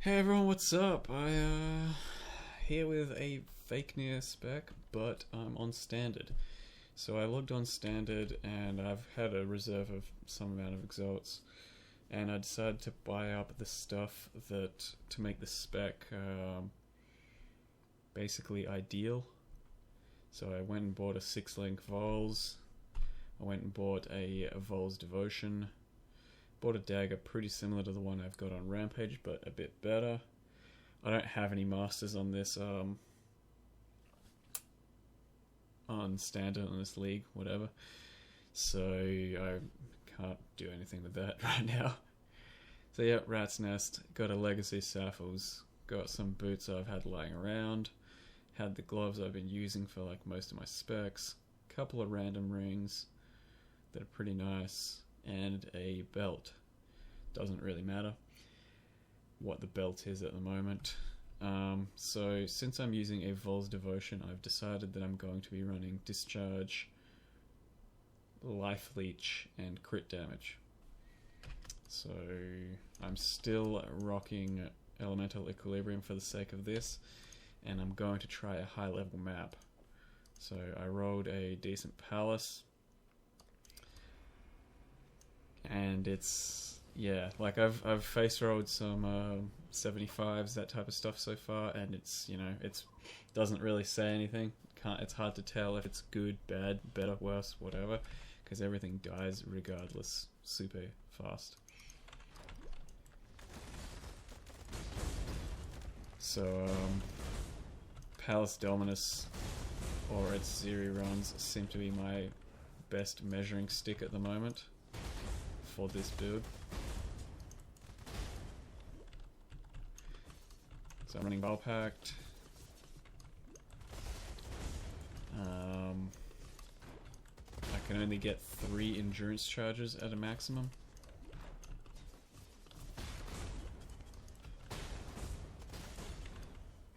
Hey everyone, what's up? Here with a Fakener spec, but I'm on standard. So I logged on standard and I've had a reserve of some amount of exalts, and I decided to buy up the stuff that to make the spec basically ideal. So I went and bought a 6-link Vols. I went and bought a Vols Devotion. Bought a dagger pretty similar to the one I've got on Rampage, but a bit better. I don't have any masters on this on standard on this league, whatever. So I can't do anything with that right now. So yeah, Rat's Nest, got a Legacy Saffles, got some boots I've had lying around, had the gloves I've been using for like most of my specs, couple of random rings that are pretty nice, and a belt. Doesn't really matter what the belt is at the moment. So since I'm using a Vols Devotion, I've decided that I'm going to be running Discharge, Life Leech, and crit damage. So I'm still rocking Elemental Equilibrium for the sake of this, and I'm going to try a high level map. So I rolled a decent Palace, and it's, yeah, like I've face rolled some 75s, that type of stuff so far, and it's, you know, it's doesn't really say anything. It's hard to tell if it's good, bad, better, worse, whatever, because everything dies regardless super fast. So Palace Dominus or its Zeri runs seem to be my best measuring stick at the moment for this build. So I'm running Valpact. I can only get 3 endurance charges at a maximum.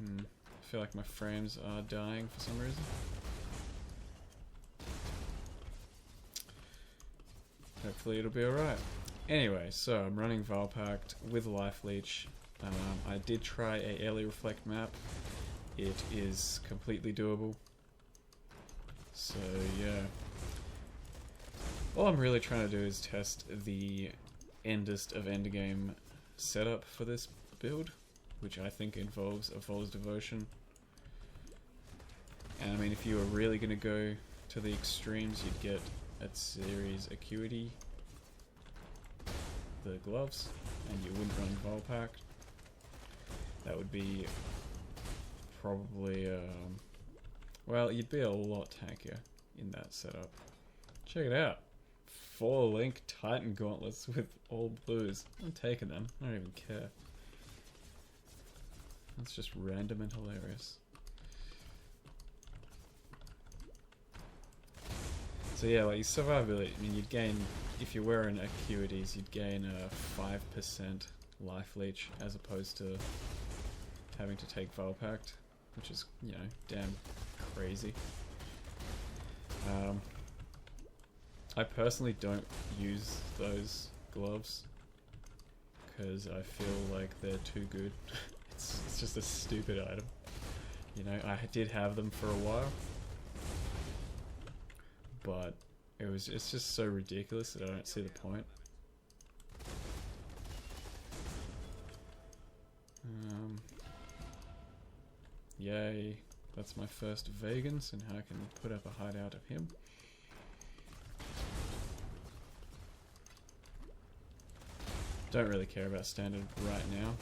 I feel like my frames are dying for some reason. Hopefully it'll be alright. Anyway, so I'm running Valpact with Life Leech. I did try a Early Reflect map. It is completely doable. So yeah. All I'm really trying to do is test the endest of endgame setup for this build, which I think involves a Vols Devotion. And I mean, if you were really going to go to the extremes, you'd get at series Acuity, the gloves, and you wouldn't run Volpact. That would be probably, well, you'd be a lot tankier in that setup. Check it out. 4-link Titan gauntlets with all blues. I'm taking them. I don't even care. That's just random and hilarious. So yeah, like your survivability, I mean, you'd gain, if you're wearing Acuities, you'd gain a 5% life leech as opposed to having to take Volpact, which is, you know, damn crazy. I personally don't use those gloves because I feel like they're too good. It's just a stupid item. You know, I did have them for a while, but it's just so ridiculous that I don't see the point. Yay, that's my first vegan, so now I can put up a hideout of him. Don't really care about standard right now.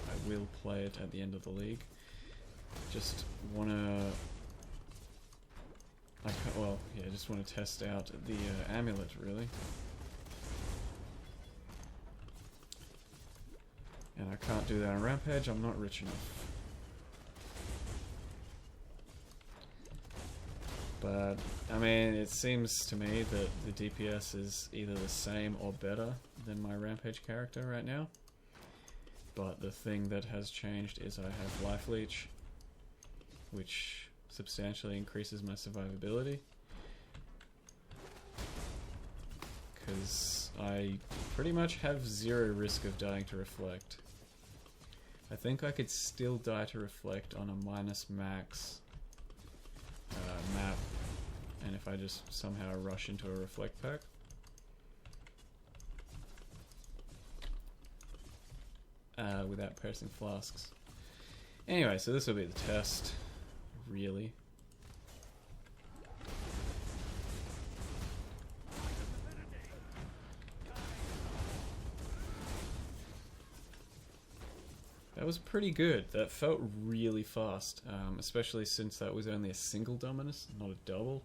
I will play it at the end of the league. Just wanna, just want to test out the amulet, really. And I can't do that on Rampage, I'm not rich enough. But, I mean, it seems to me that the DPS is either the same or better than my Rampage character right now. But the thing that has changed is I have Life Leech, which substantially increases my survivability. Because I pretty much have 0 risk of dying to Reflect. I think I could still die to reflect on a minus max map, and if I just somehow rush into a reflect pack. Without pressing flasks. Anyway, so this will be the test, really. That was pretty good. That felt really fast, especially since that was only a single dominus, not a double.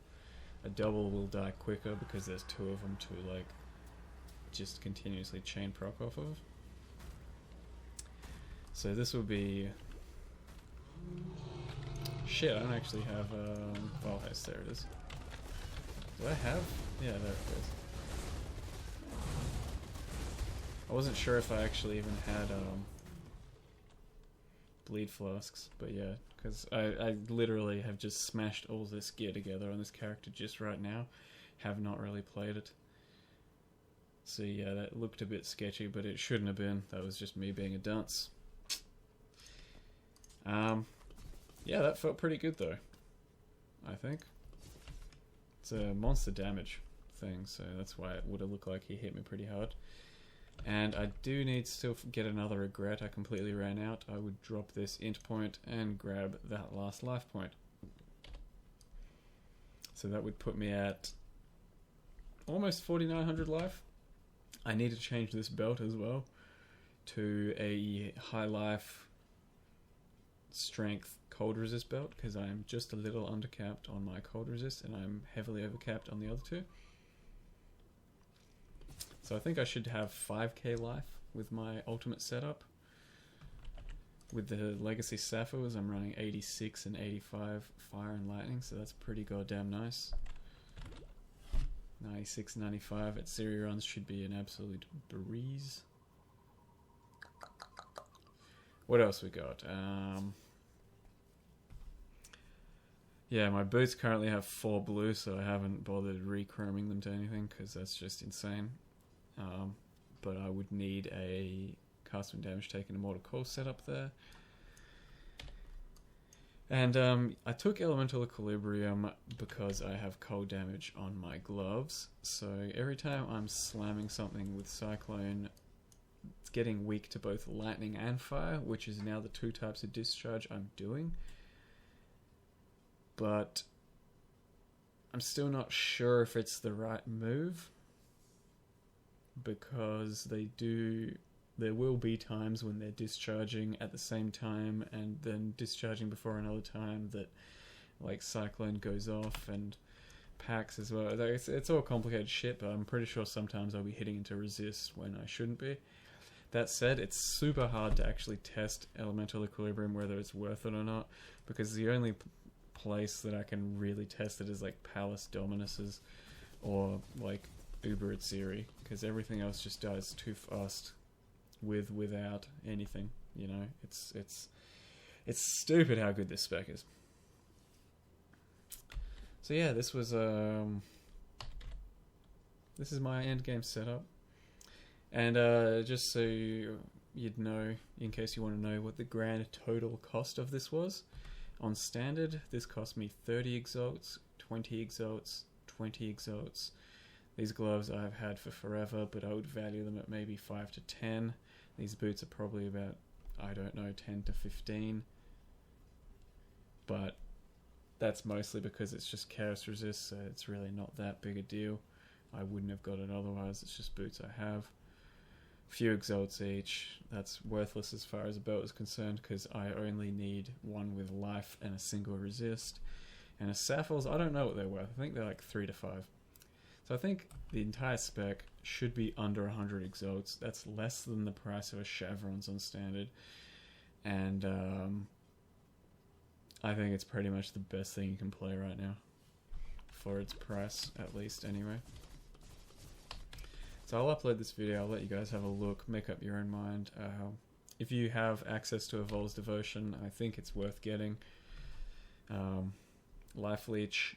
A double will die quicker because there's two of them to like just continuously chain proc off of. So this will be... Shit, I don't actually have Valheis. There it is. Do I have? Yeah, there it is. I wasn't sure if I actually even had bleed flasks, but yeah, because I literally have just smashed all this gear together on this character just right now. Have not really played it. So yeah, that looked a bit sketchy, but it shouldn't have been. That was just me being a dunce. Yeah, that felt pretty good though, I think. It's a monster damage thing, so that's why it would have looked like he hit me pretty hard. And I do need to still get another regret. I completely ran out. I would drop this int point and grab that last life point. So that would put me at almost 4,900 life. I need to change this belt as well to a high life strength cold resist belt, because I'm just a little undercapped on my cold resist and I'm heavily overcapped on the other two. So I think I should have 5k life with my ultimate setup. With the Legacy Sapphires, I'm running 86 and 85 fire and lightning, so that's pretty goddamn nice. 96, 95 at Siri runs should be an absolute breeze. What else we got? Yeah, my boots currently have 4 blue, so I haven't bothered re-chroming them to anything because that's just insane. But I would need a cast when damage taken immortal coil setup there. And I took elemental equilibrium because I have cold damage on my gloves. So every time I'm slamming something with cyclone, it's getting weak to both lightning and fire, which is now the 2 types of discharge I'm doing. But I'm still not sure if it's the right move, because there will be times when they're discharging at the same time and then discharging before another time that like cyclone goes off, and packs as well. It's all complicated shit, but I'm pretty sure sometimes I'll be hitting into resist when I shouldn't be. That said, it's super hard to actually test elemental equilibrium, whether it's worth it or not, because the only place that I can really test it is like Palace Dominuses or like Uber at Siri, because everything else just dies too fast without anything, you know. It's stupid how good this spec is. So yeah, this is my end game setup, and just so you'd know, in case you want to know what the grand total cost of this was, on standard this cost me 30 exalts, 20 exalts, 20 exalts. These gloves I've had for forever, but I would value them at maybe 5 to 10. These boots are probably about, I don't know, 10 to 15. But that's mostly because it's just chaos resist, so it's really not that big a deal. I wouldn't have got it otherwise. It's just boots I have. Few exalts each. That's worthless as far as a belt is concerned, because I only need one with life and a single resist. And a Sapphires, I don't know what they're worth. I think they're like 3 to 5. So I think the entire spec should be under 100 exalts. That's less than the price of a Chevrons on standard. And I think it's pretty much the best thing you can play right now. For its price, at least, anyway. So I'll upload this video, I'll let you guys have a look, make up your own mind. If you have access to Evolve's Devotion, I think it's worth getting. Life Leech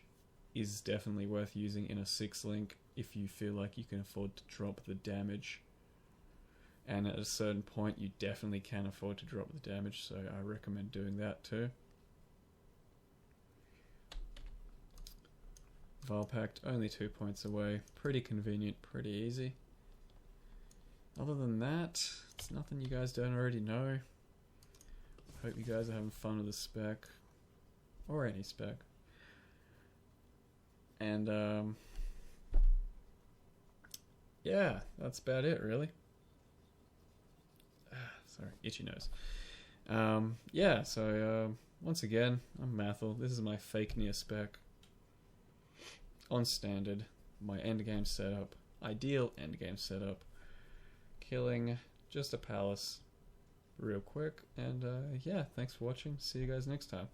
is definitely worth using in a 6 link if you feel like you can afford to drop the damage and at a certain point you definitely can afford to drop the damage, so I recommend doing that too. Vilpact, only 2 points away. Pretty convenient, pretty easy. Other than that, it's nothing you guys don't already know. Hope you guys are having fun with the spec. Or any spec. And, yeah, that's about it, really. Sorry, itchy nose. Yeah, so, once again, I'm Mathel. This is my Fakener spec. On standard, my endgame setup, ideal endgame setup, killing just a palace real quick, and yeah, thanks for watching, see you guys next time.